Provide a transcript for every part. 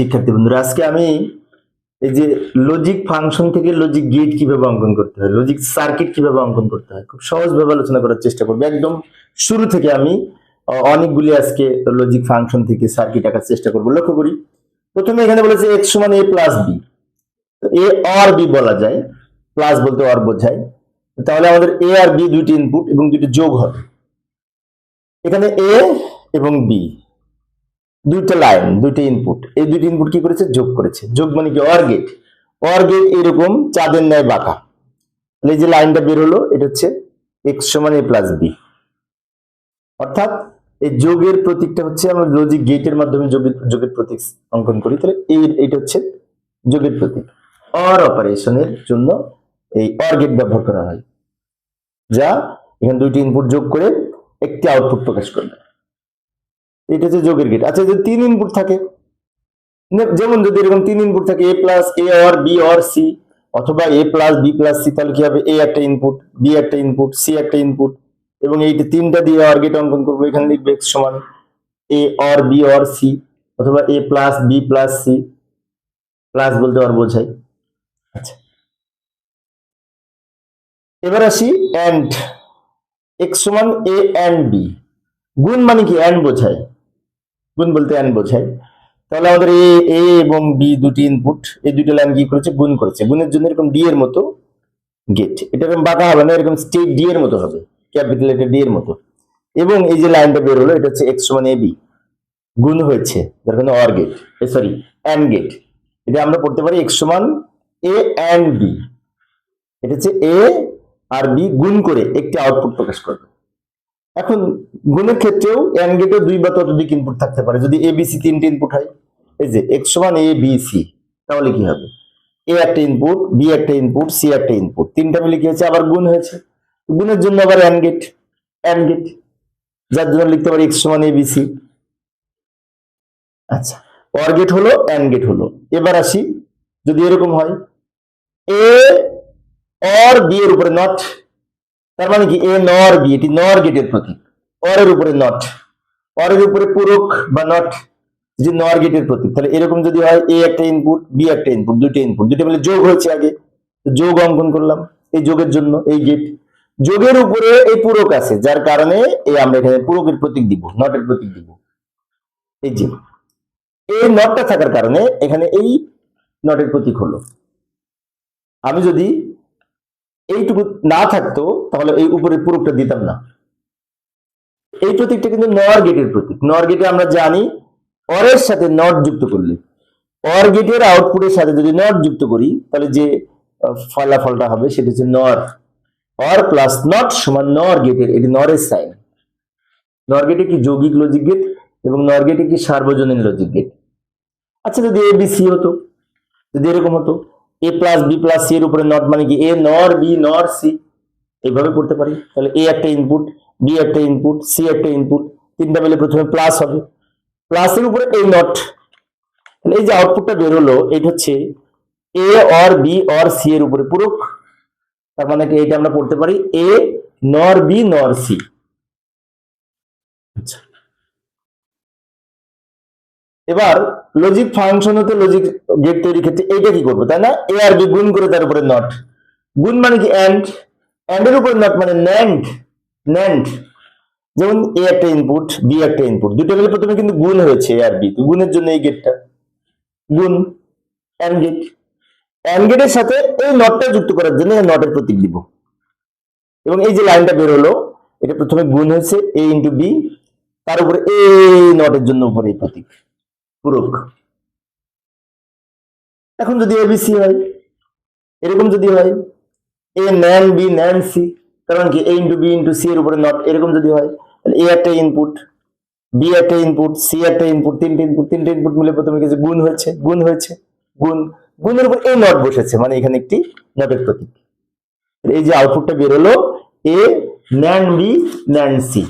শিক্ষার্থী বন্ধুরা, আজকে আমি এই যে লজিক ফাংশন থেকে লজিক গেট কিভাবে অঙ্কন করতে হয়, লজিক সার্কিট কিভাবে অঙ্কন করতে হয়, খুব সহজভাবে আলোচনা করার চেষ্টা করবো। একদম শুরু থেকে আমি অনেকগুলি আজকে লজিক ফাংশন থেকে সার্কিট আঁকার চেষ্টা করবো। লক্ষ্য করি, প্রথমে এখানে বলেছে এক্স সমান A plus B, A or B বলা যায়, প্লাস বলতে অর বোঝায়। তাহলে আমাদের এ আর বি দুইটি ইনপুট এবং দুইটি যোগ হবে। এখানে এ এবং বি দুইটা লাইন, দুইটা ইনপুট, এই দুইটা ইনপুট কি করেছে? যোগ করেছে। যোগ মানে কি? Or gate. অর গেট এরকম চাঁদের ন্যায় বাঁকা। এই যে লাইনটা বের হলো, এটা হচ্ছে এক্স সমান এ প্লাস বি, অর্থাৎ এই যোগের প্রতীকটা হচ্ছে আমরা লজিক গেটের মাধ্যমে যোগের প্রতীক অঙ্কন করি। তাহলে এইটা হচ্ছে যোগের প্রতীক। অর অপারেশনের জন্য এই অর গেট ব্যবহার করা হয়, যা এখানে দুইটি ইনপুট যোগ করে একটি আউটপুট প্রকাশ করবে। এটা হচ্ছে যোগের গেট। আচ্ছা, যদি তিন ইনপুট থাকে, যেমন যদি এরকম তিন ইনপুট থাকে, A plus A or B or C, অথবা A plus B plus C, তাহলে কি হবে? এ একটা ইনপুট, বি একটা ইনপুট, সি একটা ইনপুট, এবং এইটা তিনটা দিয়ে অর গেট অঙ্কন করবো। এখানে লিখবে এক্স সমান A or B or C, অথবা A plus B plus C, plus বলতে অর বোঝায়। আচ্ছা, এবার আসি এন্ড। এক্স সমান এ এন্ড বি, গুণ মানে কি? এন্ড বোঝায়, গুণ বলতে এন্ড বোঝায়। তাহলে আমাদের এ এবং বি দুটি ইনপুট, এই দুটো লাইন কি করেছে? গুণ করেছে। গুণের জন্য এরকম ডি এর মতো গেট, এটা এরকম বাঁকা হবে না, এরকম স্টেট ডি এর মতো হবে, ক্যাপিটাল লেটার ডি এর মতো। এবং এই যে লাইনটা বের হলো, এটা হচ্ছে এক্স সমান এ বি, গুণ হয়েছে, যার কারণে or gate, sorry and gate. এটা আমরা পড়তে পারি এক্স সমান এ এন্ড বি, এটা হচ্ছে এ আর বি গুণ করে একটি আউটপুট প্রকাশ করবে। এখন গুণের ক্ষেত্রেও এন্ড গেটে দুই বা ততোধিক ইনপুট থাকতে পারে। যদি এ বি সি তিনটে ইনপুট হয়, এই যে এক্স সমান এ বি সি, তাহলে কি হবে? এ একটা ইনপুট, বি একটা ইনপুট, সি একটা ইনপুট, তিনটা মিলে কি হয়েছে? আবার গুণ হয়েছে। গুণের জন্য আবার এন্ড গেট, এন্ড গেট, যার জন্য লিখতে পারি এক্স সমান এ বি সি। আচ্ছা, অর গেট হলো, এন্ড গেট হলো। এবার আসি, যদি এরকম হয় এ অর বি এর উপরে নট, তার মানে কি? এ নর বি, এটি নর গেটের প্রতীক। অর এর উপরে নট, অর এর উপরে পূরক বা নট, যে নর গেটের প্রতীক। তাহলে এরকম যদি হয়, এ একটা ইনপুট, বি একটা ইনপুট, দুইটা ইনপুট, দুইটা মিলে যোগ হয়েছে আগে, যোগ অঙ্কন করলাম। এই যোগের জন্য এই গেট, যোগের উপরে এই পূরক আছে, যার কারণে এই আমরা এখানে পূরকের প্রতীক দিব, নটের প্রতীক দিব। এই যে এই নটটা থাকার কারণে এখানে এই নটের প্রতীক হলো। আমি যদি এইটুকু না থাকতো, তাহলে এই উপরের পূরকটা দিতাম না। এই প্রতীকটা কিন্তু নর গেটের প্রতীক। নর গেটে আমরা জানি, অরের সাথে নট যুক্ত করলে, অর গেটের আউটপুটের সাথে যদি নট যুক্ত করি, তাহলে যে ফলাফলটা হবে সেটা হচ্ছে নর। অর প্লাস নট সমান নর গেটের, এটি নরের সাইন। নর গেটে কি যৌগিক লজিক গেট, এবং নর গেটে কি সার্বজনীন লজিক গেট। আচ্ছা, যদি এ বি সি হতো, যদি এরকম হতো, এ প্লাস বি প্লাস সি এর উপরে নট, মানে কি? এ নর বি নর সি, এইভাবে পড়তে পারি। তাহলে এ একটা ইনপুট, বি একটা ইনপুট, সি একটা ইনপুট, তিনটা মিলে প্রথমে প্লাস হবে, প্লাসের উপরে এই নট। তাহলে এই যে আউটপুটটা বের হলো, এটা হচ্ছে এ অর বি অর সি এর উপরে পূরক। তার মানে কি? এটা আমরা পড়তে পারি এ নর বি নর সি। আচ্ছা, এবার লজিক ফাংশন হতে লজিক গেট তৈরির ক্ষেত্রে এইটা কি করবো, তাই না? এ আর বি গুণ করে তার উপরে নট। গুণ মানে কি? এন্ড, এন্ড এর উপরে নট মানে ন্যান্ড, ন্যান্ড। যেমন এ একটা ইনপুট, বি একটা ইনপুট, দুটো মিলে প্রথমে কিন্তু গুণ হয়েছে এ আর বি, তো গুণের জন্য এই গেটটা গুণ, এন্ড গেট। এন্ড গেটের সাথে এই নটটা যুক্ত করার জন্য এই নটের প্রতীক দিব। এবং এই যে লাইনটা বের হলো, এটা প্রথমে গুণ হয়েছে এ ইন্টু বি, তার উপরে এই নটের জন্য উপরে এই প্রতীক, পূরক। এখন যদি এবিসি হয়, এরকম যদি হয় এ ন্যান বি ন্যান সি, কারণ কি? এ ইন্টু বি ইন্টু সি এর উপরে নট, এরকম যদি হয়, তাহলে এ একটা ইনপুট, বি একটা ইনপুট, সি একটা ইনপুট, তিনটে ইনপুট মিলে প্রথমে কিছু গুণ হয়েছে, গুণ হয়েছে, গুণ, গুণের উপর এই নট বসেছে, মানে এখানে একটি নটের প্রতীক। এই যে আউটপুটটা বের হলো, A nand B nand C,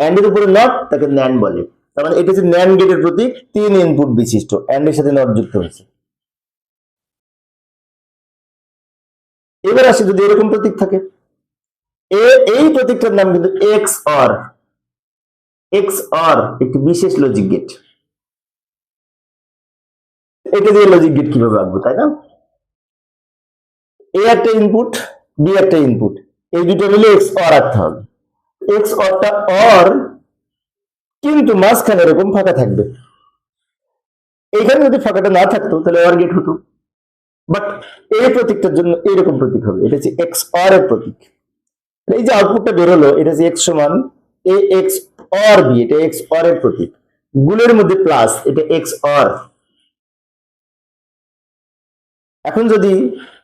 and এর উপরে নট, তাকে ন্যান বলে। তার মানে এটা হচ্ছে ন্যান গেটের প্রতীক, তিন ইনপুট বিশিষ্ট, এন্ড এর সাথে নট যুক্ত হয়েছে। এবার আসে, যদি এরকম প্রতীক থাকে, এই প্রতীকটার নাম কিন্তু এক্স অর। এক্স অর একটি বিশেষ লজিক গেট। এটা দিয়ে লজিক গেট কিভাবে আঁকবো, তাই না? এ একটা ইনপুট, বি একটা ইনপুট, এই দুটো মিলে এক্স অর আঁকতে হবে। এক্স অরটা অর, কিন্তু মাঝখানে এরকম ফাঁকা থাকবে। এখানে যদি ফাঁকাটা না থাকতো তাহলে অর গেট হতো, বাট এই প্রতীকটার জন্য এইরকম প্রতীক হবে, এটা হচ্ছে এক্স অর এর প্রতীক। এই যে আউটপুটটা বেরোলো এটা হচ্ছে এক্স সমান এ এক্স অর বি, এটা এক্স অর এর প্রতীক, গুণের মধ্যে প্লাস, এটা এক্স অর। এখন যদি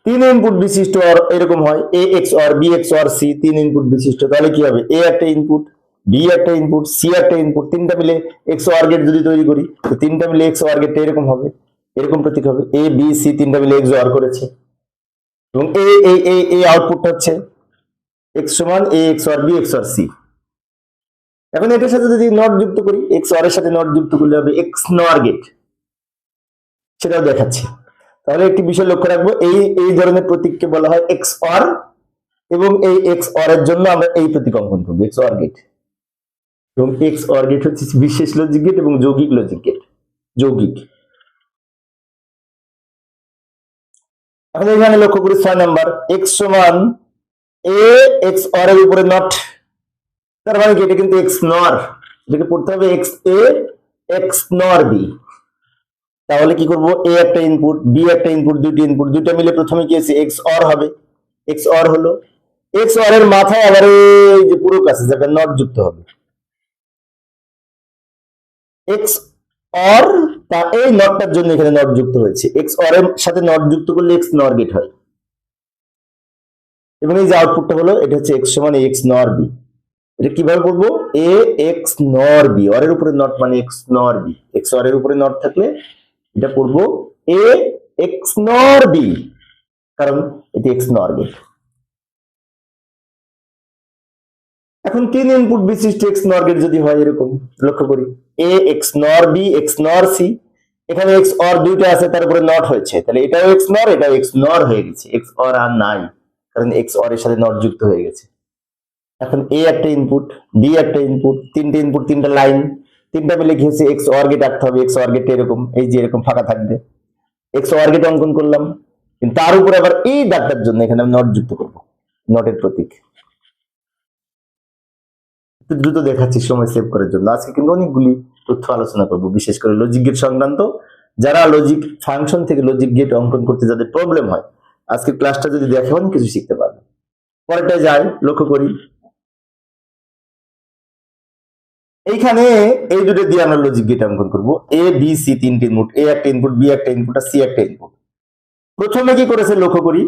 তিন ইনপুট বিশিষ্ট অর এরকম হয়, A xor B xor C, তিন ইনপুট বিশিষ্ট, তাহলে কি হবে? এ একটা ইনপুট, বি একটা ইনপুট, সি একটা ইনপুট, তিনটা মিলে এক্স অর গেট যদি তৈরি করি, তো তিনটা মিলে এক্স অর গেটটা এরকম হবে, এরকম প্রতীক হবে। এ বি সি তিনটা মিলে এক্স অর করেছে, এবং এই আউটপুটটা হচ্ছে এক্স সমান A xor B xor C. এখন এটার সাথে যদি নট যুক্ত করি, এক্স অর এর সাথে নট যুক্ত করলে হবে এক্স নর গেট, সেটাও দেখাচ্ছি। তাহলে একটি বিষয় লক্ষ্য রাখবো, এই ধরনের প্রতীককে বলা হয় এক্স অর, এবং এই এক্স অর এর জন্য আমরা এই প্রতীক অঙ্কন করবো, এক্স অর গেট। এবং এক্স অর গেট হচ্ছে বিশেষ লজিক গেট এবং যৌগিক লজিক গেট, যৌগিক। এখন এখানে লক্ষ্য করি 6 নাম্বার, এক্স সমান এ এক্স অর এর উপরে নট, তার মানে কি এটা কিন্তু এক্স নর, এটাকে পড়তে হবে এক্স এ এক্স নর বি। তাহলে কি করব? এ একটা ইনপুট, বি একটা ইনপুট, দুইটা ইনপুট, দুইটা মিলে প্রথমে কি আছে? এক্স অর হবে, এক্স অর হলো। এক্স অর এর মাথায় আবার এই যে পুরো কাছে যেটা নট যুক্ত হবে, এক্স অর, তা এই নটটার জন্য এখানে নট যুক্ত হয়েছে, এক্স অর এর সাথে নট যুক্ত করলে এক্স নর গেট হয়। এবং এই যে আউটপুটটা হলো, এটা হচ্ছে এক্স সমান এক্স নর বি। এটা কিভাবে পড়বো? এ এক্স নর বি, অর এর উপরে নট মানে এক্স নর বি, এক্স অর এর উপরে নট থাকলে এটা পড়বো এ এক্স নর বি, কারণ এটি এক্স নর গেট। এখন তিন ইনপুট বিশিষ্ট এক্স নর গেট যদি হয় এরকম, লক্ষ্য করি এ এক্স নর বি এক্স নর সি, এখানে এক্স অর দুইটা আছে, তার উপরে নট হয়েছে, তাহলে এটাও এক্স নর, এটাও এক্স নর হয়ে গেছে, এক্স অর আর নাই, কারণ এক্স অর এর সাথে নট যুক্ত হয়ে গেছে। এখন এ একটা ইনপুট, বি একটা ইনপুট, তিনটে ইনপুট, তিনটা লাইন, তিনটা মিলে কি হচ্ছে? এক্স অর গেট আঁকতে হবে। এক্স অর গেট এরকম, এই যে এরকম ফাঁকা থাকবে, এক্স অর গেট অঙ্কন করলাম, কিন্তু তার উপরে আবার এই দাগটার জন্য এখানে আমি নট যুক্ত করবো, নটের প্রতীক। একটু দ্রুত দেখাচ্ছি সময় সেভ করার জন্য। আজকে কিন্তু অনেকগুলি তথ্য আলোচনা করব, বিশেষ করে লজিক গেট সংক্রান্ত। যারা লজিক ফাংশন থেকে লজিক গেট অঙ্কন করতে যাদের প্রবলেম হয়, আজকের ক্লাসটা যদি দেখে অনেক কিছু শিখতে পারবে। পরেরটা যাই, লক্ষ্য করি এইখানে এই দুটো দিয়ে আমরা লজিক গেট অঙ্কন করব। এ বি সি তিনটি ইনপুট, এ একটা ইনপুট, বি একটা ইনপুট, আর সি একটা ইনপুট। প্রথমে কি করেছে লক্ষ্য করি,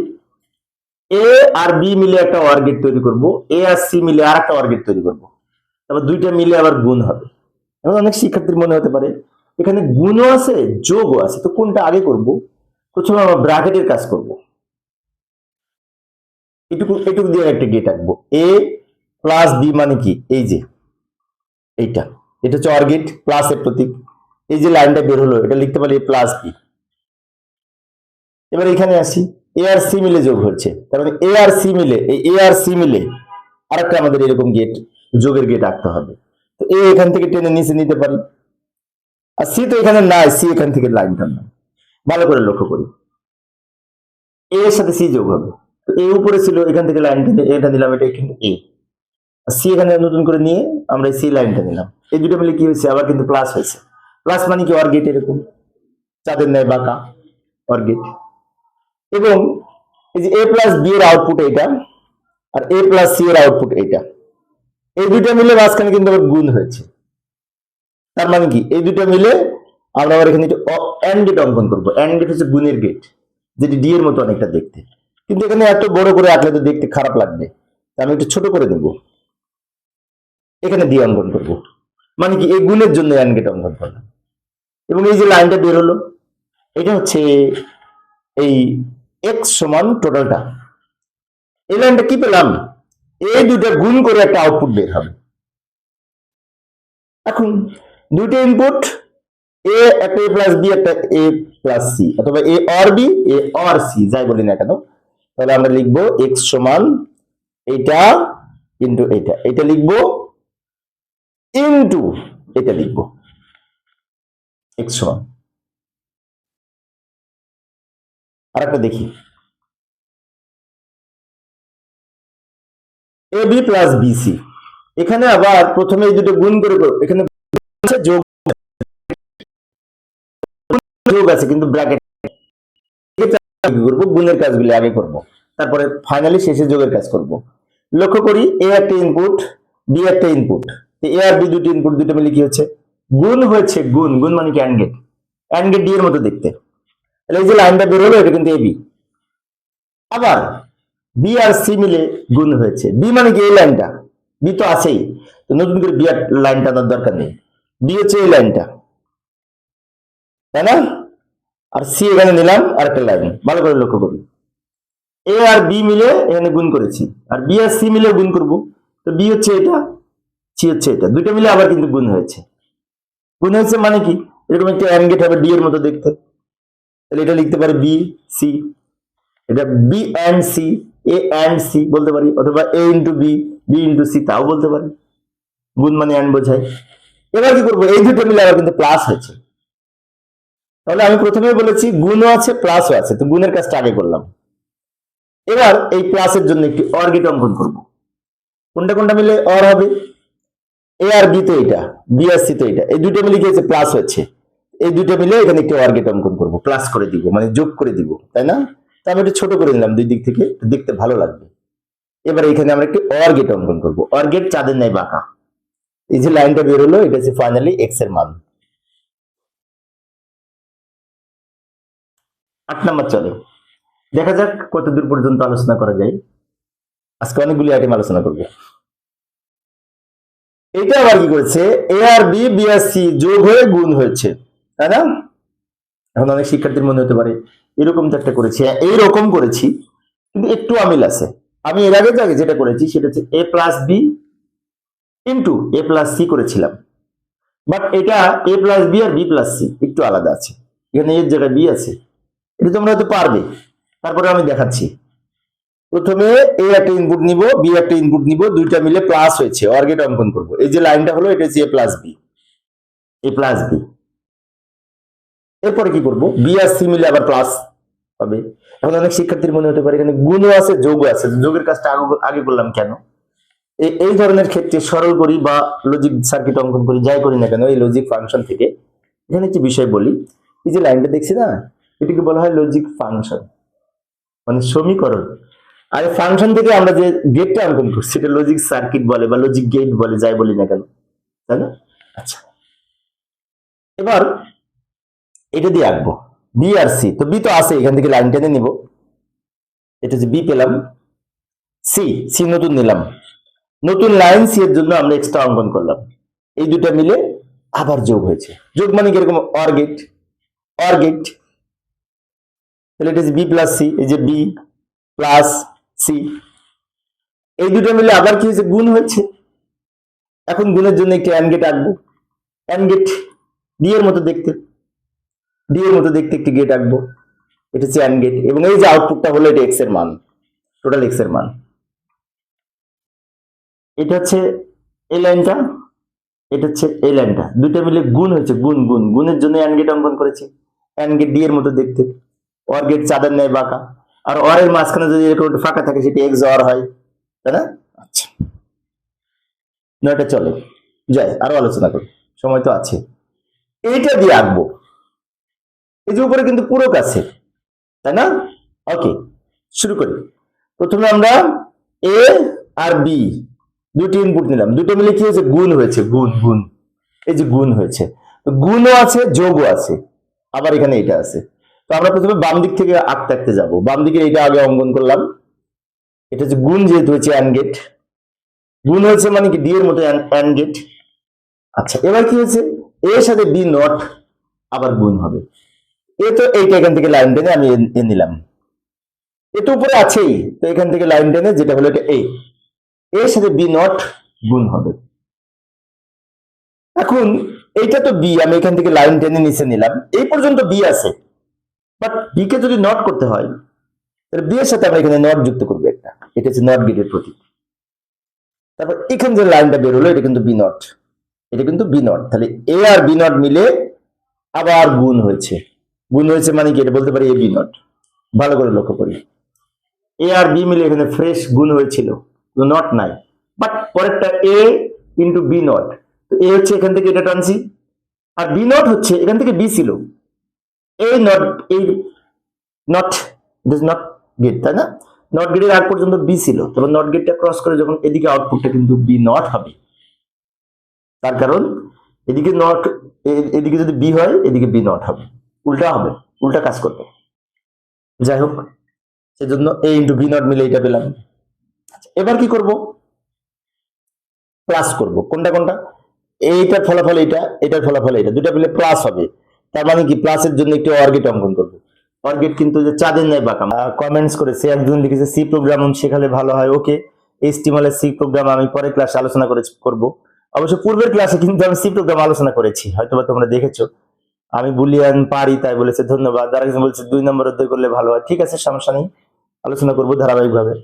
এ আর বি মিলে একটা অর গেট তৈরি করব, এ আর সি মিলে আর একটা অর গেট তৈরি করব, তারপর দুইটা মিলে আবার গুণ হবে। এবং অনেক শিক্ষার্থীর মনে হতে পারে এখানে গুণও আছে যোগও আছে, তো কোনটা আগে করব? প্রথমে আমরা ব্র্যাকেটের কাজ করব, এটুকু এটুকু দিয়ে একটা গেট আঁকবো। এ প্লাস বি মানে কি? এই যে এইটা, এটা হচ্ছে অর গেট, প্লাস এর প্রতীক। এই যে লাইনটা বের হলো, এটা লিখতে পারি প্লাস বি। এবার এখানে আসি, এ আর সি মিলে যোগ হচ্ছে, তার মানে এ আর সি মিলে, এই এ আর সি মিলে আরেকটা আমাদের এরকম গেট, যোগের গেট আঁকতে হবে। তো এ এখান থেকে টেনে নিচে নিতে পারি, আর সি তো এখানে নাই, সি এখান থেকে লাইন টানলাম। ভালো করে লক্ষ্য করি, এ এর সাথে সি যোগ হবে, তো এ উপরে ছিল, এখান থেকে লাইন টেনে এটা নিলাম, এটা এখানে এ, আর সি এখানে নতুন করে নিয়ে আমরা সি লাইনটা নিলাম। এই দুটো মিলে কি হয়েছে? আবার কিন্তু প্লাস হয়েছে। প্লাস মানে কি? অর গেট এরকম চাঁদের ন্যায় বাঁকা অর গেট। এবং এই যে এ প্লাস বি এর আউটপুট এইটা, আর এ প্লাস সি এর আউটপুট এইটা, এই দুইটা মিলে মাঝখানে কিন্তু আবার গুণ হয়েছে। তার মানে কি? এই দুইটা মিলে আমরা আবার এখানে এন্ড গেট অঙ্কন করবো। এন্ড গেট হচ্ছে গুণের গেট, যেটি ডি এর মতো অনেকটা দেখতে, কিন্তু এখানে এত বড় করে আঁকলে তো দেখতে খারাপ লাগবে, আমি একটু ছোট করে দেবো, এখানে ডি অঙ্কন করবো। মানে কি? এই গুণের জন্য এন্ড গেট অঙ্কন করলাম। এবং এই যে লাইনটা বের হলো, এটা হচ্ছে এই এক্স সমান টোটালটা। এই লাইনটা কি পেলাম? এই দুটো গুণ করে একটা আউটপুট বের হবে। এখন দুইটা ইনপুট, এ একটা এ প্লাস বি, একটা এ প্লাস সি, অথবা A or B, A or C, যাই বলি না কেন, তাহলে আমরা লিখবো এক্স সমান এটা ইন্টু এটা, এটা লিখবো ইন্টু এটা লিখবো, এক্স সমান আর একটা দেখি, এ বি প্লাস বিসি। এখানে আবার প্রথমে এই দুটো গুণ করে এখানে যোগ যোগ আছে কিন্তু ব্র্যাকেট করবো, গুণের কাজগুলি আগে করব, তারপরে ফাইনালি শেষে যোগের কাজ করব। লক্ষ্য করি এ একটা ইনপুট, বি একটা ইনপুট, এ আর বি দুটি ইনপুট, দুটো মিলে কি হচ্ছে গুণ হয়েছে। গুণ গুণ মানে কি and gate, and gate D এর মতো দেখতে। তাহলে এই যে লাইনটা বের হলো এটা কিন্তু এবি। আবার বি আর সি মিলে গুণ হয়েছে, বি মানে কি এই লাইনটা, বি তো আছেই, তো নতুন করে বি আর লাইনটা আনার দরকার নেই, বি হচ্ছে এই লাইনটা, তাই না? আর সি এখানে নিলাম আর একটা লাইন, ভালো করে লক্ষ্য করুন, এ আর বি মিলে এখানে গুণ করেছি, আর বি আর সি মিলে গুণ করব, তো বি হচ্ছে এটা, সি হচ্ছে এটা, দুটো মিলে আবার কিন্তু গুণ হয়েছে। গুণ হয়েছে মানে কি এরকম একটা অ্যান্ড গেট হবে ডি এর মতো দেখতে, তাহলে এটা লিখতে পারি বি সি, এটা B and C, A and C বলতে পারি, অথবা A into B, B into C তাও বলতে পারি, গুণ মানে অ্যান্ড বোঝায়। এবার কি করবো, এই দুটো মিলে আবার কিন্তু প্লাস হয়েছে, তাহলে আমি প্রথমেই বলেছি গুণও আছে প্লাসও আছে, তো গুণের কাজটা আগে করলাম। এবার এই প্লাসের জন্য একটি অর গেট অঙ্কন করব, কোনটা কোনটা মিলে অর হবে, এ আর বি তো এটা, বি আর সি তো এটা, এই দুটো মিলে কি হয়েছে প্লাস হয়েছে, এই দুটো মিলে এখানে একটি অর গেট অঙ্কন করব, প্লাস করে দিব মানে যোগ করে দিব, তাই না? তো আমি একটু ছোট করে নিলাম দুই দিক থেকে, দেখতে ভালো লাগবে। এবার এখানে আমরা একটি অর গেট অঙ্কন করব, অর গেট চাঁদের ন্যায় বাঁকা। এই যে লাইনটা বের হলো এটা হচ্ছে ফাইনালি এক্স এর মান। 8 নাম্বার চলে, দেখা যাক কত দূর পর্যন্ত আলোচনা করা যায়। আজকে অনেকগুলি আইটেম আলোচনা করব। এটা আবার কি করেছে, এ আর বি, বি আর সি যোগ হয়ে গুণ হয়েছে, তাই না? এখন অনেক শিক্ষার্থীর মনে হতে পারে এরকম তো একটা করেছি, এইরকম করেছি কিন্তু একটু আমিল আছে। আমি এর আগে যেটা করেছি সেটা হচ্ছে এ প্লাস বি ইন্টু এ প্লাস সি করেছিলাম, বাট এটা এ প্লাস বি আর বি প্লাস সি একটু আলাদা আছে, এখানে এর জায়গায় বি আছে, এটা তোমরা হয়তো পারবে, তারপরে আমি দেখাচ্ছি। প্রথমে এ একটা ইনপুট নিব, বি একটা ইনপুট নিব, দুইটা মিলে প্লাস হয়েছে, অর গেট অঙ্কন করব। এই যে লাইনটা হলো এটা হচ্ছে এ plus B, A plus B. এরপরে কি করব, বি আর সি মিলে আবার প্লাস হবে। এখন অনেক শিক্ষার্থীর মনে হতে পারে এখানে গুণও আছে যোগও আছে, যোগের কাজটা আগে করলাম কেন? এই ধরনের ক্ষেত্রে সরল করি বা লজিক সার্কিট অঙ্কন করি, যাই করি না কেন এই লজিক ফাংশন থেকে এখানে একটি বিষয় বলি, এই যে লাইনটা দেখছি না, এটিকে বলা হয় লজিক ফাংশন, মানে সমীকরণ। আর এই ফাংশন থেকে আমরা যে গেটটা অঙ্কন করছি সেটা লজিক সার্কিট বলে বা লজিক গেট বলে, যাই বলি না কেন, তাই না? আচ্ছা, এবার এটা দিয়ে আঁকবো বি আর সি, তো বি তো আছে, এখান থেকে লাইন টেনে নিব, এটা হচ্ছে বি পেলাম, সি সি নতুন নিলাম, নতুন লাইন সি এর জন্য আমরা এক্সট্রা অঙ্কন করলাম, এই দুটো মিলে আবার যোগ হয়েছে। যোগ মানে কিরকম, অর গেট, অর গেট, তাহলে এটা হচ্ছে বি প্লাস সি, এই যে বি প্লাস সি, এই দুটো মিলে আবার কি হয়েছে গুণ হয়েছে। এখন গুণের জন্য একটি অ্যান্ড গেট আঁকবো, অ্যান্ড গেট ডি এর মতো দেখতে, ডি এর মতো দেখতে একটি গেট আঁকবো, এটা হচ্ছে অ্যান্ড গেট, এবং এই যে আউটপুটটা হলো এটা এক্স এর মান, টোটাল এক্স এর মান। এটা হচ্ছে এই লাইনটা, এটা হচ্ছে এই লাইনটা, দুইটা মিলে গুণ হয়েছে, গুণ গুণ, গুণের জন্য অ্যান্ড গেট অঙ্কন করেছি, অ্যান্ড গেট ডি এর মতো দেখতে, অর গেট চাঁদের ন্যায় বাঁকা, আর অর এর মাঝখানে যদি এরকম একটু ফাঁকা থাকে সেটা এক্স অর হয়, তাই না? আচ্ছা, নয়টা চলে, যাই আরো আলোচনা করি, সময় তো আছে। এইটা দিয়ে আঁকবো, এই যে উপরে কিন্তু পূরক আছে, তাই না? ওকে, শুরু করি। প্রথমে আমরা এ আর বি দুটি ইনপুট নিলাম, দুটো মিলে কি হয়েছে গুণ হয়েছে, গুণ গুণ, এই যে গুণ হয়েছে, গুণও আছে যোগও আছে, আবার এখানে এটা আছে। তো আমরা প্রথমে বাম দিক থেকে আঁকতে আঁকতে যাবো, বাম দিকে এটা আগে অঙ্কন করলাম, এটা হচ্ছে গুণ, যেহেতু হচ্ছে অ্যান্ড গেট, গুণ হয়েছে মানে কি ডি এর মতো অ্যান্ড গেট। আচ্ছা, এবার কি হয়েছে, এর সাথে বি নট আবার গুণ হবে, এ তো এইটা এখান থেকে লাইন টেনে আমি এ নিলাম, এ তো উপরে আছেই, তো এখান থেকে লাইন টেনে যেটা হলো এটা এ, এর সাথে বি নট গুণ হবে। এখন এইটা তো বি, আমি এখান থেকে লাইন টেনে নিচে নিলাম, এই পর্যন্ত বি আছে, বাট বি কে যদি নট করতে হয় তাহলে বি এর সাথে আমরা এখানে নট যুক্ত করবো একটা, এটা হচ্ছে নট গেটের প্রতীক। তারপর এখানে যে লাইনটা বের হলো এটা কিন্তু বি নট, এটা কিন্তু বি নট, তাহলে এ আর বি নট মিলে আবার গুণ হয়েছে, গুণ হয়েছে মানে কি এটা বলতে পারি এ বি নট, ভালো করে লক্ষ্য করি, এ আর বি মিলে এখানে ফ্রেশ গুণ হয়েছিল, নট নাই, বাট পরেরটা এ ইন্টু বি নট, তো এ হচ্ছে এখান থেকে এটা টানছি, আর বি নট হচ্ছে এখান থেকে বি ছিল, এই নট, এই not, it is not gate, তাই না? নট গেটের আগ পর্যন্ত বি ছিল, তবে নট গেটটা ক্রস করে যখন এদিকে আউটপুটটা কিন্তু বি নট হবে, তার কারণ এদিকে নট, এদিকে যদি বি হয় এদিকে বি নট হবে, উল্টা হবে, উল্টা কাজ করবে। যাই হোক, সেজন্য এ ইন্টু বি নট মিলে এটা পেলাম। এবার কি করব? প্লাস করব। কোনটা কোনটা? এইটার ফলাফল এটা, এটার ফলাফল এটা, দুটা মিলে প্লাস হবে। তার মানে কি, প্লাসের জন্য একটি অর গেট অঙ্কন করব। অর গেট কিন্তু যে চাঁদের ন্যায় বাঁকা। কমেন্টস করেছে একজন, লিখেছে সি প্রোগ্রাম শেখালে ভালো হয়। ওকে, HTML এর সি প্রোগ্রাম আমি পরের ক্লাসে আলোচনা করব। অবশ্য পূর্বের ক্লাসে কিন্তু আমি সি প্রোগ্রাম আলোচনা করেছি, হয়তোবা তোমরা দেখেছো। আমি বুলিয়ান পারি তাই বলেছে, ধন্যবাদ। আর একজন বলছে 2 নম্বর অধ্যায় করলে ভালো হয়। ঠিক আছে, সমস্যা নেই, আলোচনা করব ধারাবাহিকভাবে।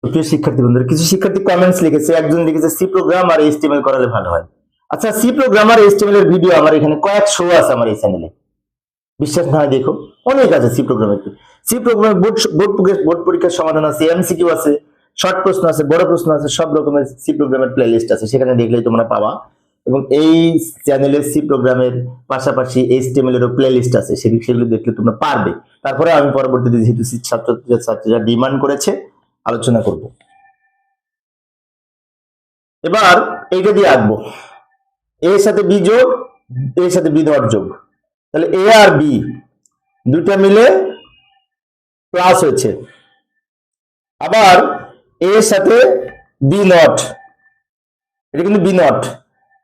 প্রিয় শিক্ষার্থী বন্ধুরা, কিছু শিক্ষার্থী কমেন্টস লিখেছে, একজন লিখেছে সি প্রোগ্রাম আর HTML করালে ভালো হয়। আচ্ছা, সি প্রোগ্রাম আর HTML এর ভিডিও আমার এখানে কয়েকশো আছে আমার এই চ্যানেলে, বিশ্বাস না হয় দেখো, অনেক আছে সি প্রোগ্রামের। সি প্রোগ্রামের বোর্ড পরীক্ষার সমাধান আছে, MCQ আছে, শর্ট প্রশ্ন আছে, বড় প্রশ্ন আছে, সব রকমের সি প্রোগ্রামের প্লেলিস্ট আছে, সেখানে দেখলেই তোমরা পাবা। এবং এই চ্যানেলে সি প্রোগ্রামের পাশাপাশি HTML এরও প্লেলিস্ট আছে, সেগুলো দেখলে তোমরা পারবে। তারপরে আমি পরবর্তীতে যেহেতু ছাত্রীরা ডিমান্ড করেছে, আলোচনা করব। এবার এইটা দিয়ে আঁকবো, এর সাথে বি যোগ, এর সাথে বি নট যোগ, তাহলে এ আর বি দুটা মিলে প্লাস হয়েছে, আবার এর সাথে বি নট, এটা কিন্তু বি নট,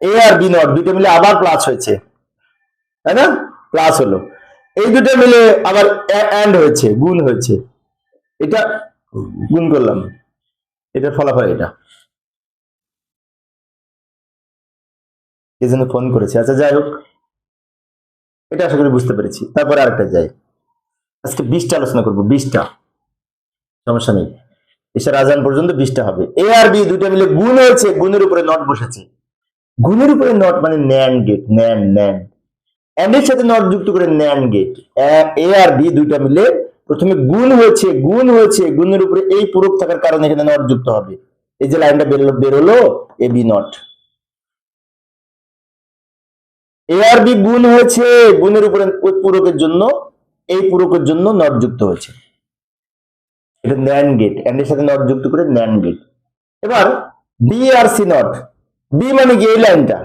এ আর বি নট দুটো মিলে আবার প্লাস হয়েছে, তাই না? প্লাস হলো, এই দুটো মিলে আবার অ্যান্ড হয়েছে, গুণ হয়েছে, এটা গুণ করলাম, এটার ফলাফল এটা। এই জন্য ফোন করেছে। আচ্ছা, যাই হোক, এটা আশা করি বুঝতে পেরেছি। তারপরে আরেকটা যাই, আজকে 20টা আলোচনা করবো, 20টা, সমস্যা নেই, এসার আজান পর্যন্ত 20টা হবে। এ আর বি দুটো মিলে গুণ হয়েছে, গুণের উপরে নট বসেছে, গুণের উপরে নট মানে ন্যান্ড গেট, ন্যান্ড এর সাথে নট যুক্ত করে ন্যান্ড গেট। এ আর বি দুইটা মিলে প্রথমে গুণ হয়েছে, গুণের উপরে এই পূরক থাকার কারণে এখানে নট যুক্ত হবে। এই যে লাইনটা বেরোলো এ বি নট, এ আর বি গুণ হয়েছে, গুণের উপরে ওই পূরকের জন্য, এই পূরকের জন্য নট যুক্ত হয়েছে, এটা ন্যান্ড গেট, এর সাথে নট যুক্ত করে ন্যান্ড গেট। এবার বি আর সি নট, বি মানে কি এই লাইনটা,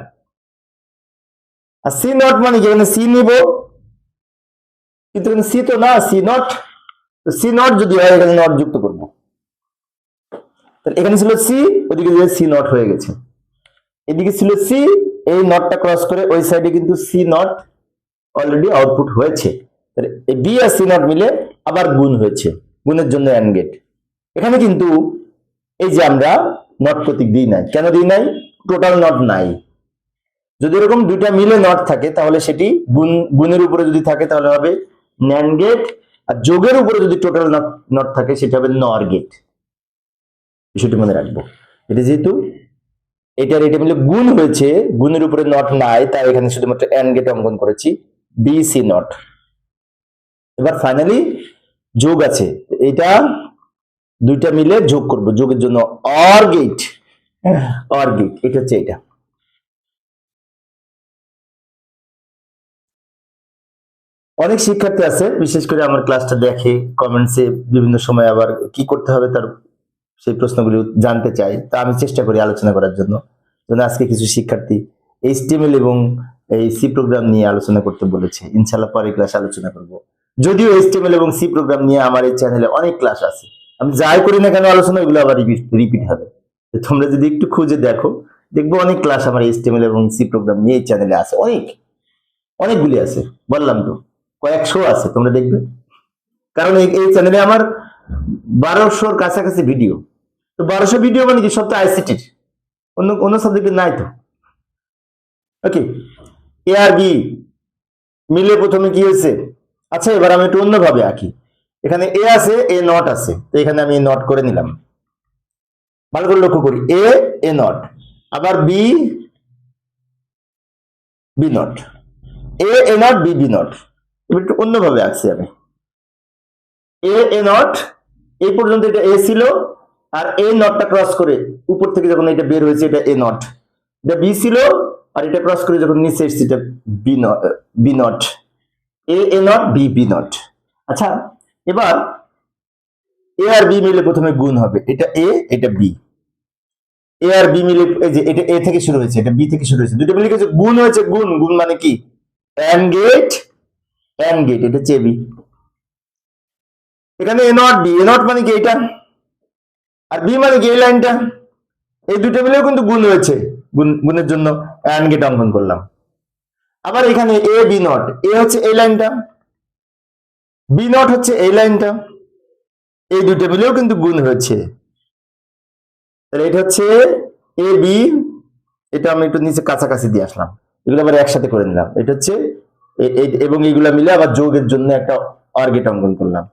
আর সি নট মানে কি এখানে সি নিব, কিন্তু এখানে সি তো না, সি নট, সি নট যদি হয় এখানে নট যুক্ত করবো, তাহলে এখানে ছিল সি, ওদিকে সি নট হয়ে গেছে, এদিকে ছিল সি, এই নটটা ক্রস করে ওই সাইডে কিন্তু সি নট অলরেডি আউটপুট হয়েছে, বি আর সি নট মিলে আবার গুণ হয়েছে, গুণের জন্য অ্যান্ড গেট। এখানে কিন্তু এই যে আমরা নট প্রতীক দিই নাই, কেন দিই নাই? টোটাল নট নাই। যদি এরকম দুইটা মিলে নট থাকে তাহলে সেটি গুণের উপরে যদি থাকে তাহলে হবে ন্যান্ড গেট, আর যোগের উপরে যদি টোটাল নট থাকে সেটা হবে নর গেট। বিষয়টি মনে রাখবো, এটা যেহেতু এটার এটা মিলে গুণ হয়েছে, গুণের উপরে নট নাই, তাই এখানে শুধুমাত্র অ্যান্ড গেট অঙ্কন করেছি, বি সি নট। এবার ফাইনালি যোগ আছে, এটা দুইটা মিলে যোগ করব, যোগের জন্য অর গেট, এটা হচ্ছে এটা। অনেক শিক্ষার্থী আছে, বিশেষ করে আমার ক্লাসটা দেখে কমেন্টসে বিভিন্ন সময় আবার কি করতে হবে তার সেই প্রশ্নগুলি জানতে চাই, তা আমি চেষ্টা করি আলোচনা করার জন্য। আজকে কিছু শিক্ষার্থী HTML এবং এই সি প্রোগ্রাম নিয়ে আলোচনা করতে বলেছে, ইনশাআল্লাহ পরে ক্লাস আলোচনা করব। যদিও HTML এবং সি প্রোগ্রাম নিয়ে আমার এই চ্যানেলে অনেক ক্লাস আছে, আমি যাই করি না কেন আলোচনা, এগুলো আবার রিপিট হবে। তোমরা যদি একটু খুঁজে দেখো, দেখবো অনেক ক্লাস আমার HTML এবং সি প্রোগ্রাম নিয়ে এই চ্যানেলে আছে, অনেকগুলি আছে, বললাম তো কয়েকশো আছে, তোমরা দেখবে। কারণ এই চ্যানেলে আমার 1200-র কাছাকাছি ভিডিও, তো 1200 ভিডিও মানে কি, সব তো ICT-র, অন্য সাবজেক্টে নাই তো। ওকে, এ আর বি মিলে প্রথমে কি হয়েছে? আচ্ছা, এবার আমি একটু অন্যভাবে আঁকি। এখানে এ আছে, এ নট আছে, তো এখানে আমি নট করে নিলাম। ভালো করে লক্ষ্য করি, এ নট, আবার B not, A not B not. এবার একটু অন্যভাবে আঁকছি আমি। এ নট, এই পর্যন্ত এটা এ ছিল, আর এ নটটা ক্রস করে উপর থেকে যখন এটা বের হয়েছে এটা এ নট, এটা বি ছিল, আর এটা ক্রস করে যখন নিচে এসেছে এটা B not, A not B not. আচ্ছা, এবার এ আর বি মিলে প্রথমে গুণ হবে, এটা এ এটা বি, এ আর বি মিলে, এই যে এটা এ থেকে শুরু হয়েছে, এটা বি থেকে শুরু হয়েছে, দুটো মিলে কিছু গুণ হয়েছে, গুণ গুণ মানে কি, এন্ড গেট, এটা হচ্ছে বি। এখানে এ নট বি, এ নট মানে কি এটা, আর বি মানে কি এই লাইনটা, এই দুটো মিলেও কিন্তু গুণ হয়েছে, গুণের জন্য এন্ড গেট অঙ্কন করলাম। আবার এখানে এ বি নট, এ হচ্ছে এই লাইনটা, বি নট হচ্ছে এই লাইনটা, এই দুটো মিলেও কিন্তু গুণ হয়েছে। তাহলে এটা হচ্ছে এ বি, এটা আমি একটু নিচে কাছাকাছি দিয়ে আসলাম, এগুলো আবার একসাথে করে নিলাম, এটা হচ্ছে এবং এইগুলা মিলে আবার যোগের জন্য একটা অর গেট অঙ্কন করলাম।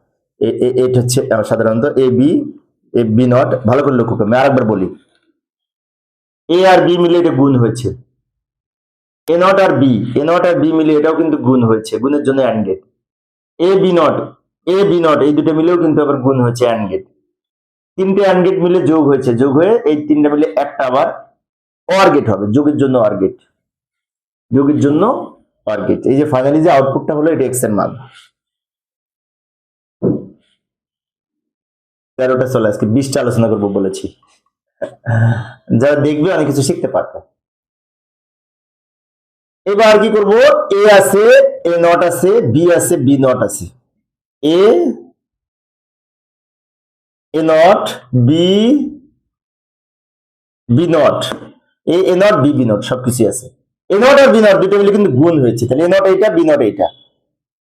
এটা হচ্ছে সাধারণত এ বি নট। ভালো করে লক্ষ্য করবে, আরেকবার বলি, এ আর বি মিলে এটা গুণ হয়েছে, এ নট আর বি মিলে এটাও কিন্তু গুণ হয়েছে, গুণের জন্য and gate. A B not এই দুটো মিলেও কিন্তু আবার গুণ হয়েছে, অ্যান্ড গেট। তিনটে অ্যান্ড গেট মিলে যোগ হয়েছে, যোগ হয়ে এই তিনটা মিলে একটা আবার অর গেট হবে, যোগের জন্য অর গেট, যোগের জন্য অর গেট। এই যে ফাইনালি যে আউটপুটটা হলো এটা এক্স এর মান। 13টা চলে, আজকে 20টা আলোচনা করবো বলেছি, যারা দেখবে অনেক কিছু শিখতে পারবে। এবার কি করব, এ আছে, এ নট আছে, বি আছে, বি নট আছে, A not B not, A not B not সবকিছু আছে। এ নট আর বি নট দুটো মিলে কিন্তু গুণ হয়েছে, তাহলে এ নট এইটা, বি নট এইটা,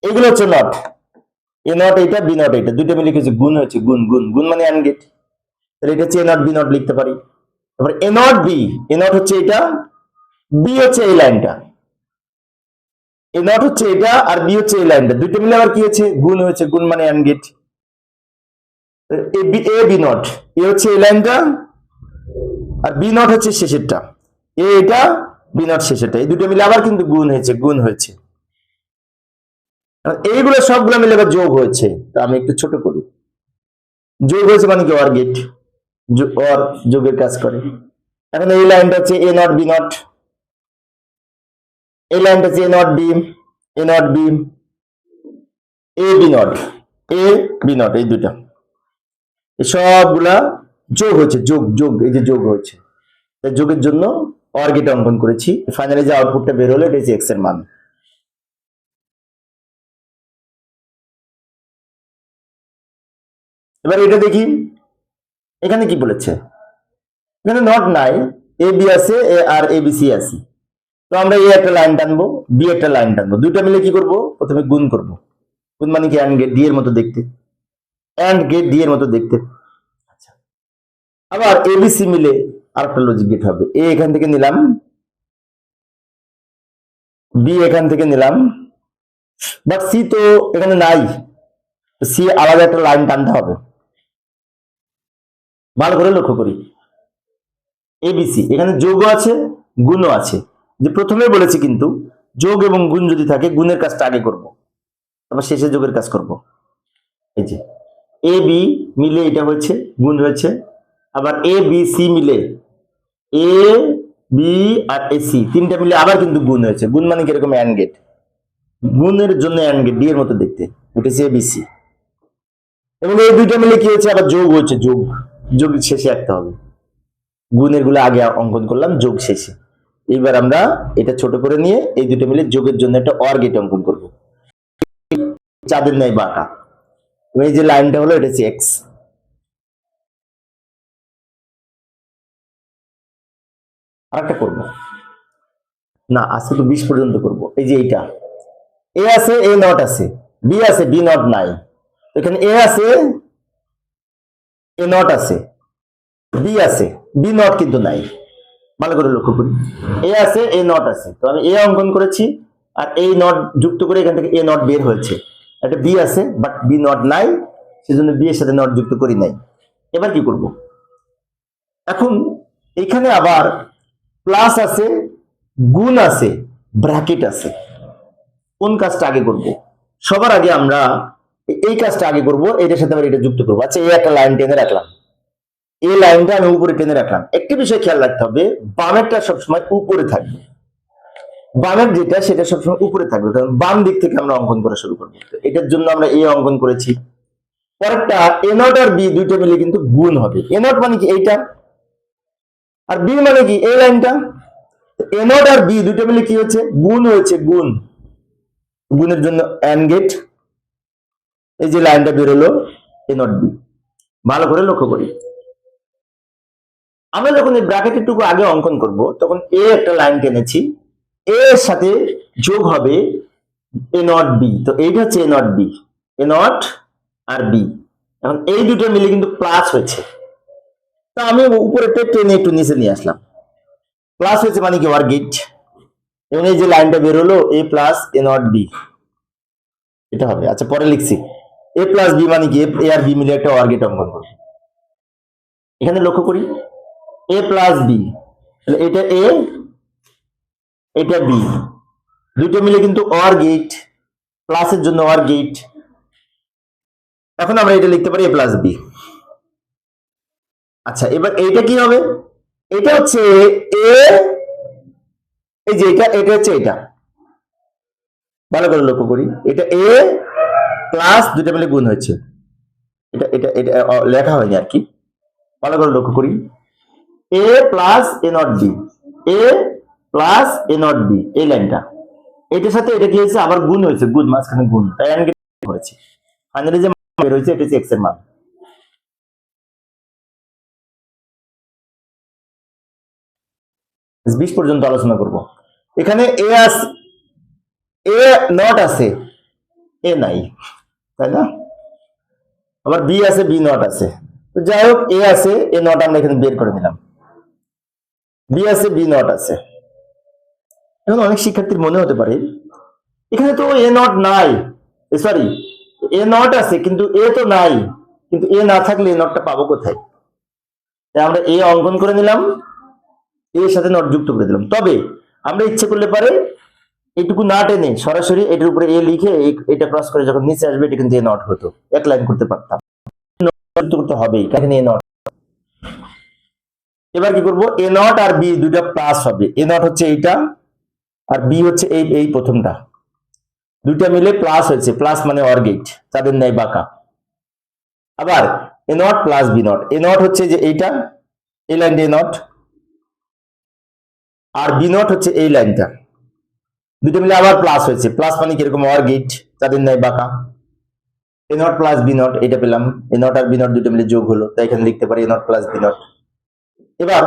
এগুলো হচ্ছে নট, এ নট এইটা, বি নট এইটা, দুটো মিলে কিছু গুণ হয়েছে, গুণ গুণ গুণ মানে অ্যান্ড গেট। তাহলে এটা হচ্ছে এ নট বি নট লিখতে পারি। তারপর A not B, A not হচ্ছে এটা, বি হচ্ছে এই লাইনটা, এ নট হচ্ছে এটা আর বি হচ্ছে এই লাইনটা, দুটো মিলে আবার কি হয়েছে, গুণ হয়েছে, গুণ মানে and gate. A B not, A হচ্ছে এই লাইনটা, আর বি নট হচ্ছে শেষেরটা, এটা বি নট শেষেরটা, এই দুটো মিলে আবার কিন্তু গুণ হয়েছে, গুণ হয়েছে। এইগুলো সবগুলো মিলে আবার যোগ হয়েছে, তা আমি একটু ছোট করি, যোগ হয়েছে মানে কি অর গেট, অর যোগের কাজ করে। এখন এই লাইনটা হচ্ছে এ নট বি নট, এই লাইনটা হচ্ছে A not B A B not, এই দুটা, এই সবগুলা যোগ হয়েছে, যোগ যোগ, এই যে যোগ হয়েছে, যোগের জন্য অর গেট অঙ্কন করেছি। ফাইনালি যে আউটপুটটা বের হলো এটা হচ্ছে এক্স এর মান। এবার এটা দেখি, এখানে কি বলেছে, এখানে নট নাই, এ বি আছে আর এ বি সি আছে, তো আমরা এ একটা লাইন টানবো, বি একটা লাইন টানবো, দুইটা মিলে কি করব, প্রথমে গুণ করব, গুণ মানে কি অ্যান্ড গেট, ডি এর মতো দেখতে, অ্যান্ড গেট ডি এর মতো দেখতে। আচ্ছা, আবার এবিসি মিলে আরেকটা লজিক গেট হবে, এ এখান থেকে নিলাম, বি এখান থেকে নিলাম, বাট সি তো এখানে নাই, সি আলাদা একটা লাইন টানতে হবে। ভালো করে লক্ষ্য করি, এবিসি এখানে যোগও আছে, গুণও আছে, যে প্রথমে বলেছি কিন্তু যোগ এবং গুণ যদি থাকে গুণের কাজটা আগে করব, তারপর শেষে যোগের কাজ করব। এই যে এ বি মিলে এটা হয়েছে, গুণ হয়েছে, আবার এ বি সি মিলে, A B R A C তিনটা মিলে আবার কিন্তু গুণ হয়েছে, গুণ মানে কিরকম অ্যান্ড গেট, গুণের জন্য অ্যান্ড গেট, ডি এর মতো দেখতে, এটা হচ্ছে এবিসি। এবং এই দুইটা মিলে কি হয়েছে, আবার যোগ হয়েছে, যোগ, যোগ শেষে রাখতে হবে, গুণের গুলো আগে অঙ্কন করলাম, যোগ শেষে। এইবার আমরা এটা ছোট করে নিয়ে এই দুটো মিলে যোগের জন্য একটা অর গেট অঙ্কন করব, চাঁদের ন্যায় বাঁকা। এই যে লাইনটা হলো এটা হচ্ছে এক্স। আরেকটা করব না, আজকে তো 20 পর্যন্ত করব। এই যে এইটা এ আছে, এ নট আছে, বি আছে, বি নট নাই, এখানে এ আছে, এ নট আছে, বি আছে, বি নট কিন্তু নাই। ভালো করে লক্ষ্য করি, এ আছে, এ নট আছে, তো আমি এ অঙ্কন করেছি, আর এই নট যুক্ত করে এখান থেকে এ নট বের হয়েছে, একটা বি আছে বাট বি নট নাই, সেজন্য বি এর সাথে নট যুক্ত করি নাই। এবার কি করব, এখন এখানে আবার প্লাস আছে, গুণ আছে, ব্র্যাকেট আছে। কোন কাজটা আগে করব? সবার আগে আমরা এই কাজটা আগে করব, এটার সাথে আবার এটা যুক্ত করবো। আচ্ছা, এই একটা লাইন টেনে রাখলাম, এই লাইনটা আমি উপরে টেনে রাখলাম। একটি বিষয় খেয়াল রাখতে হবে, বামেরটা সবসময় উপরে থাকবে, বামের যেটা সেটা সবসময় উপরে থাকবে, কারণ বাম দিক থেকে আমরা অঙ্কন করা শুরু করবো। এটার জন্য আমরা এ অঙ্কন করেছি। পরেরটা এ নট আর বি দুইটা মিলে কিন্তু গুণ হবে। এ নট মানে কি এইটা, আর বি মানে কি এই লাইনটা। এ নট আর বি দুইটা মিলে কি হচ্ছে, গুণ হয়েছে, গুণ। গুণের জন্য এন্ড গেট, এই যে লাইনটা বেরোলো এ নট বি। ভালো করে লক্ষ্য করি, আমরা যখন এই ব্র্যাকেটের টুকু আগে অঙ্কন করব তখন এ একটা লাইন টেনেছি, এ এর সাথে যোগ হবে এ নট বি। তো এইটা হচ্ছে A not B, A not আর বি। এখন এই দুটো মিলে কিন্তু প্লাস হয়েছে, তা আমি উপরে টেনে একটু নিচে নিয়ে আসলাম। প্লাস হয়েছে মানে কি ওয়ার গেট, এবং এই যে লাইনটা বেরোলো এ প্লাস এ নট বি, এটা হবে। আচ্ছা, পরে লিখছি এ প্লাস বি মানে কি এ আর বি মিলে একটা ওয়ার গেট অঙ্কন করব। এখানে লক্ষ্য করি এ প্লাস বি, এটা এ এটা বি, দুটো মিলে কিন্তু অর গেট, প্লাসের জন্য অর গেট। এখন আমরা এটা লিখতে পারি এ প্লাস বি। আচ্ছা, এবার এইটা কি হবে, এটা হচ্ছে এ, এই যে এটা হচ্ছে এটা। ভালো করে লক্ষ্য করি, এটা এ প্লাস দুটো মিলে গুণ হয়েছে, এটা এটা এটা লেখা হয়নি আর কি। ভালো করে লক্ষ্য করি, A plus A not B, A plus A not B, এই লাইনটা এটার সাথে এটা কি হয়েছে, আবার গুণ হয়েছে, গুণ, মাঝখানে গুণ, তাই আমি করেছি। ফাইনালি যে বের হয়েছে এটা হচ্ছে এক্স এর মান। 20 পর্যন্ত আলোচনা করব। এখানে এ নট আছে, এ নাই, তাই না? আবার বি আছে, বি নট আছে। তো যাই হোক, এ আছে, এ নট আমরা এখানে বের করে নিলাম, বি আছে, বি নট আছে। এখন অনেক শিক্ষার্থীর মনে হতে পারে এখানে তো এ নট নাই, সরি এ নট আছে কিন্তু এ তো নাই, কিন্তু এ না থাকলে এ নটটা পাবো কোথায়? তাই আমরা এ অঙ্কন করে নিলাম, এর সাথে নট যুক্ত করে দিলাম। তবে আমরা ইচ্ছে করলে পারে এইটুকু না টেনে সরাসরি এটার উপরে এ লিখে এটা ক্রস করে যখন নিচে আসবে এটা কিন্তু এ নট হতো, এক লাইন করতে পারতাম। যুক্ত করতে হবেই, কারণ এ নট। এবার কি করব, এ নট আর বি দুইটা প্লাস হবে। এ নট হচ্ছে এইটা আর বি হচ্ছে এই প্রথমটা, দুইটা মিলে প্লাস হয়েছে, প্লাস মানে অর গেট, তাদের নেই বাঁকা। আবার A not plus B not, A not হচ্ছে যে এইটা, এই লাইনটা এ নট, আর বি নট হচ্ছে এই লাইনটা, দুটো মিলে আবার প্লাস হয়েছে, প্লাস মানে কিরকম অর গেট, তাদের নেই বাঁকা। এ নট প্লাস বি নট, এটা পেলাম, এ নট আর বি নট দুটো মিলে যোগ হলো, তাই এখানে লিখতে পারি A not plus B not. এবার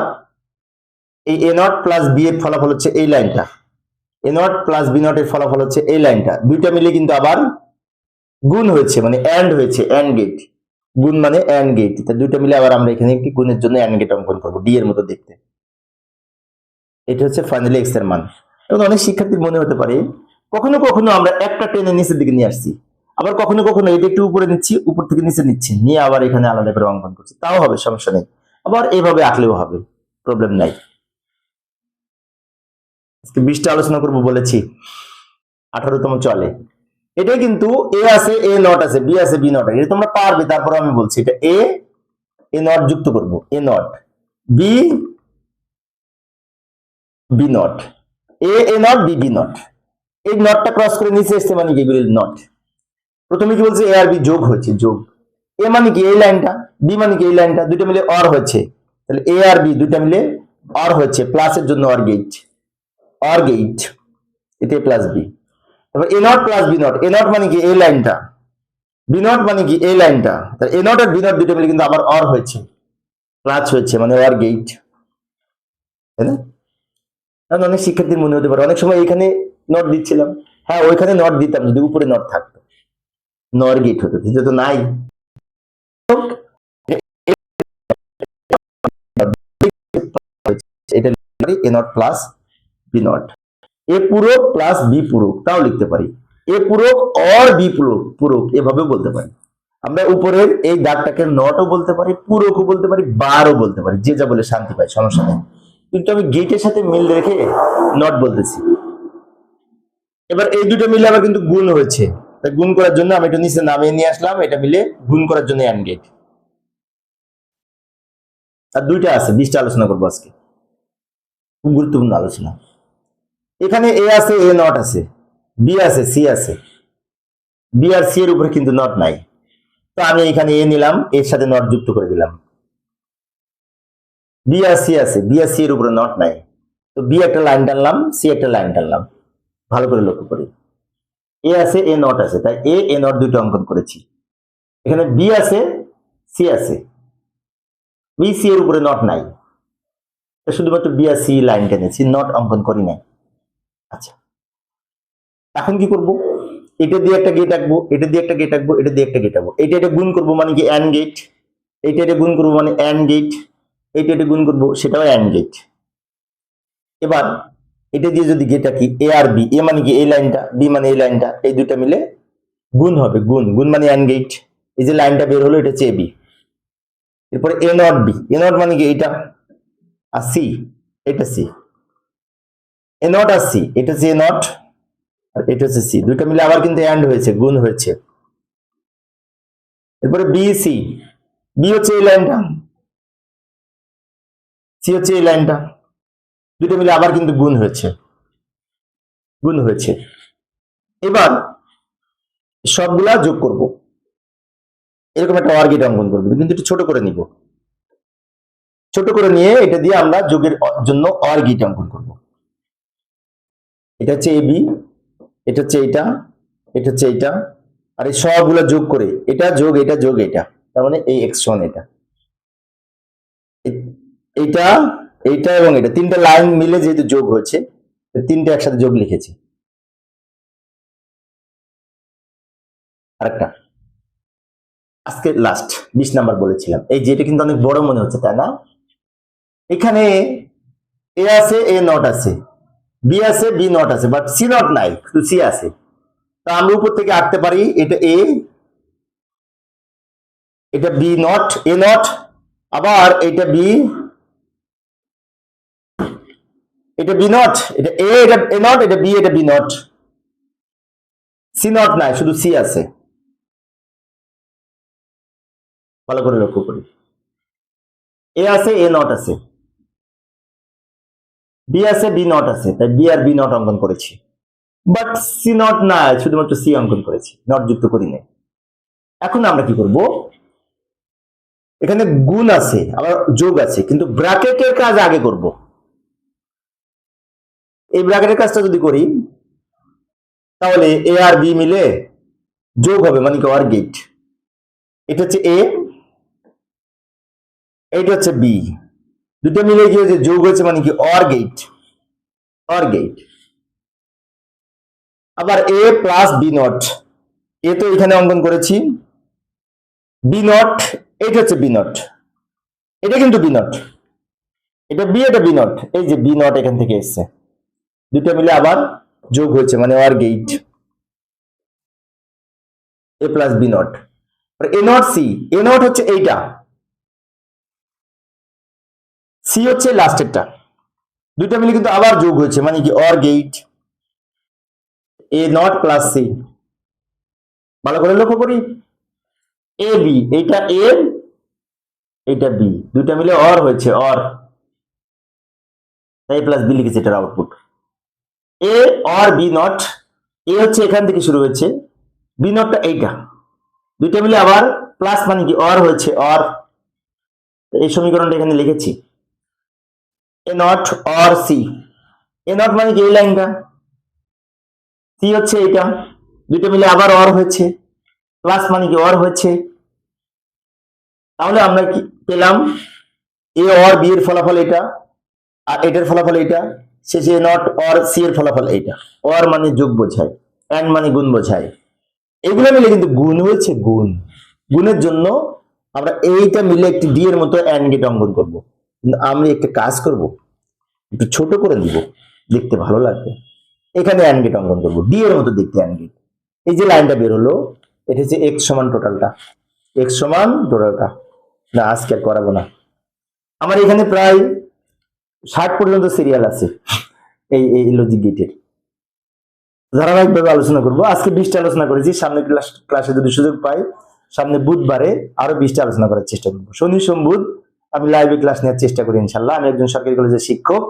এই এ নট প্লাস বি এর ফলাফল হচ্ছে এই লাইনটা, A not plus B not এর ফলাফল হচ্ছে এই লাইনটা, দুইটা মিলে কিন্তু আবার গুণ হয়েছে, মানে এন্ড হয়েছে, এন্ড গেট, গুণ মানে এন্ড গেট। দুইটা মিলে আবার আমরা এখানে একটি গুণের জন্য এন্ড গেট অঙ্কন করবো, ডি এর মতো দেখতে। এটা হচ্ছে ফাইনালি এক্স এর মান। এবং অনেক শিক্ষার্থীর মনে হতে পারে কখনো কখনো আমরা একটা টেনে নিচের দিকে নিয়ে আসছি, আবার কখনো কখনো এটা একটু উপরে নিচ্ছি, উপর থেকে নিচে নিচ্ছি, নিয়ে আবার এখানে আলাদা করে অঙ্কন করছি, তাও হবে, সমস্যা নেই। আবার এইভাবে আঁকলেও হবে, প্রবলেম নাই। আজকে 20টা আলোচনা করবো বলেছি, 18তম চলে। এটা কিন্তু এ আছে, এ নট আছে, বি আছে, বি নট আছে, এটা তোমরা পারবে। তারপরে আমি বলছি এটা এ নট যুক্ত করব, A not, B B not, A not, B B not, এই নটটা ক্রস করে নিচে এসছে মানে কি এগুলি নট। প্রথমে কি বলছে, এ আর বি যোগ হয়েছে, যোগ, এ মানে কি এই লাইনটা, বি মানে কি এই লাইনটা, দুটো মিলে অর হয়েছে, তাহলে এ আর বি দুটো মিলে অর হয়েছে, প্লাসের জন্য অর গেট, অর গেট, এটা প্লাস বি। তারপর A not plus B not, A not মানে কি এই লাইনটা, বি নট মানে কি এই লাইনটা, তাহলে এ নট আর বি নট দুটো মিলে কিন্তু আবার অর হয়েছে, প্লাস হয়েছে, মানে অর গেট, তাই না? কারণ অনেক শিক্ষার্থীর মনে হতে পারে অনেক সময় এখানে নট দিচ্ছিলাম, হ্যাঁ ওইখানে নট দিতাম যদি উপরে নট থাকতো, নর গেট হতো, যেহেতু নাই। এটা লিখতে পারি A not plus B not, A পূরক প্লাস বি পূরক, তাও লিখতে পারি এ পূরক অর বি পূরক, পূরক এভাবে বলতে পারি। আমরা উপরের এই দাগটাকে নটও বলতে পারি, পুরোকে বলতে পারি, বারও বলতে পারি, যে যা বলে শান্তি পাই, সমস্যা নেই। কিন্তু আমি গেটের সাথে মিল রেখে নট বলতেছি। এবার এই দুটো মিলে আবার কিন্তু গুণ হয়েছে, তাই গুণ করার জন্য আমি এটা নিচে নামিয়ে নিয়ে আসলাম, এটা মিলে গুণ করার জন্য অ্যান্ড গেট। আর দুইটা আছে, 20টা আলোচনা করবো আজকে, খুব গুরুত্বপূর্ণ আলোচনা। এখানে এ আছে, এ নট আছে, বি আছে, সি আছে। বি আর সি এর উপরে কিন্তু নট নাই, তো আমি এখানে এ নিলাম, এর সাথে নট যুক্ত করে দিলাম। বি আর সি আছে, বি আর সি এর উপরে নট নাই, তো বি একটা লাইন টানলাম, সি একটা লাইন টানলাম। ভালো করে লক্ষ্য করি, এ আছে, এ নট আছে, তাই এ নট দুটো অঙ্কন করেছি। এখানে বি আছে, সি আছে, বি সি এর উপরে নট নাই, শুধুমাত্র বি আর সি লাইন টেনেছি, নট অঙ্কন করি নাই। আচ্ছা, এখন কি করব? এটা দিয়ে একটা গেট আঁকবো, এটা দিয়ে একটা গেট আঁকবো, এটা দিয়ে একটা গেট আঁকবো। এটা গুণ করবো মানে কি অ্যান্ড গেট, এটা গুণ করবো মানে অ্যান্ড গেট, এটা গুণ করবো সেটাও অ্যান্ড গেট। এবার এটা দিয়ে যদি গেট আঁকি এ আর বি, এ মানে কি এই লাইনটা, বি মানে এই লাইনটা, এই দুইটা মিলে গুণ হবে, গুণ গুণ মানে অ্যান্ড গেট। এই যে লাইনটা বের হলো এটা হচ্ছে এ বি। এরপরে A not B, A not মানে কি এটা, আর সি এটা সি, এ নট আর সি এটা হচ্ছে এ নট, আর এটা হচ্ছে সি, দুইটা মিলে আবার কিন্তু অ্যান্ড হয়েছে, গুণ হয়েছে। এরপরে বি সি, বি হচ্ছে এই লাইনটা, সি হচ্ছে এই লাইনটা, দুটো মিলে আবার কিন্তু গুণ হয়েছে, গুণ হয়েছে। এবার সবগুলা যোগ করব, এরকম একটা অর গেট অঙ্কন করবো, কিন্তু একটু ছোট করে নিব, ছোট করে নিয়ে এটা দিয়ে আমরা যোগের জন্য অর গেট অঙ্কন করব। এটা হচ্ছে এ বি, এটা হচ্ছে এইটা, এটা হচ্ছে এইটা, আর এই সবগুলো যোগ করে এটা যোগ এটা যোগ এটা, তার মানে এই x1 এটা, এইটা, এইটা এবং এটা তিনটা লাইন মিলে যেহেতু যোগ হয়েছে, তিনটা একসাথে যোগ লিখেছি। আরেকটা আজকে লাস্ট 20 নাম্বার বলেছিলাম, এই যে এটা কিন্তু অনেক বড় মনে হচ্ছে তাই না? এখানে এ আছে, এ নট আছে, বি আছে, বি নট আছে, বাট সি নট নাই, শুধু সি আছে। তা আমরা উপর থেকে আঁকতে পারি, এটা এ, এটা বি নট, এ নট, আবার এটা বি, এটা বি নট, এটা এ, এটা এ নট, এটা বি, এটা বি নট, সি নট নাই, শুধু সি আছে। ভালো করে লক্ষ্য করি, এ আছে, এ নট আছে, বি আছে, বি নট আছে, তাই বি আর বি নট অঙ্কন করেছি, বাট সি নট নাই, শুধুমাত্র সি অঙ্কন করেছি, নট যুক্ত করি নাই। এখন আমরা কি করব? এখানে গুণ আছে আবার যোগ আছে, কিন্তু ব্র্যাকেটের কাজ আগে করব। এই ব্র্যাকেটের কাজটা যদি করি তাহলে এ আর বি মিলে যোগ হবে, মানে কি অর গেট। এটা হচ্ছে এ, এটা হচ্ছে বি, দুটো মিলে কি হয়েছে, যোগ হয়েছে, মানে কি অর গেট, অর গেট। আবার A plus B not, A তো এখানে অঙ্কন করেছি, বি নট, এটা হচ্ছে বি নট, এটা কিন্তু বি নট, এটা বি, এটা বি নট, এই যে বি নট এখান থেকে এসছে, দুটো মিলে আবার যোগ হয়েছে, মানে or gate, A plus B not. A not C, A not হচ্ছে এইটা, সি হচ্ছে লাস্টেরটা, দুইটা মিলে কিন্তু আবার যোগ হয়েছে, মানে কি or gate, A not plus C. ভালো করে লক্ষ্য করি, এ বি, এইটা এ, এইটা বি, দুইটা মিলে অর হয়েছে, অর, তাই প্লাস বি লিখেছে, এটার output A or B not. A হচ্ছে এখান থেকে শুরু হয়েছে, বি নটটা এইটা, দুইটা মিলে আবার প্লাস, মানে কি অর হয়েছে, অর। এই সমীকরণটা এখানে লিখেছি, A not or C, A not মানে কি এই লাইনটা, সি হচ্ছে এইটা, দুইটা মিলে আবার অর হয়েছে, প্লাস মানে কি অর হয়েছে। তাহলে আমরা কি পেলাম, এ অর বি এর ফলাফল এটা, আর এটার ফলাফল এটা, শেষে নট অর সি এর ফলাফল এটা। অর মানে যোগ বোঝায়, এন্ড মানে গুণ বোঝায়, এগুলো মিলে কিন্তু গুণ হয়েছে, গুণ। গুণের জন্য আমরা এইটা মিলে একটি ডি এর মতো এন্ড গেট অঙ্কন করব, কিন্তু আমরা একটা কাজ করব, একটু ছোট করে দিব, দেখতে ভালো লাগবে। এখানে এন্ড গেট অঙ্কন করব, ডি এর মতো দেখতে এন্ড গেট। এই যে লাইনটা বের হলো, এটা হচ্ছে এক্স সমান টোটালটা, এক্স সমান টোটালটা। না আজকে আর করাবো না। আমার এখানে প্রায় 60 পর্যন্ত সিরিয়াল আছে এই এই লজিক গেটের, ধারাবাহিকভাবে আলোচনা করব। আজকে 20টা আলোচনা করেছি, সামনে ক্লাসে যদি সুযোগ পাই সামনে বুধবারে আরো 20টা আলোচনা করার চেষ্টা করবো। শনি সোম বুধ আমি লাইভে ক্লাস নেওয়ার চেষ্টা করি ইনশাল্লাহ। আমি একজন সরকারি কলেজের শিক্ষক।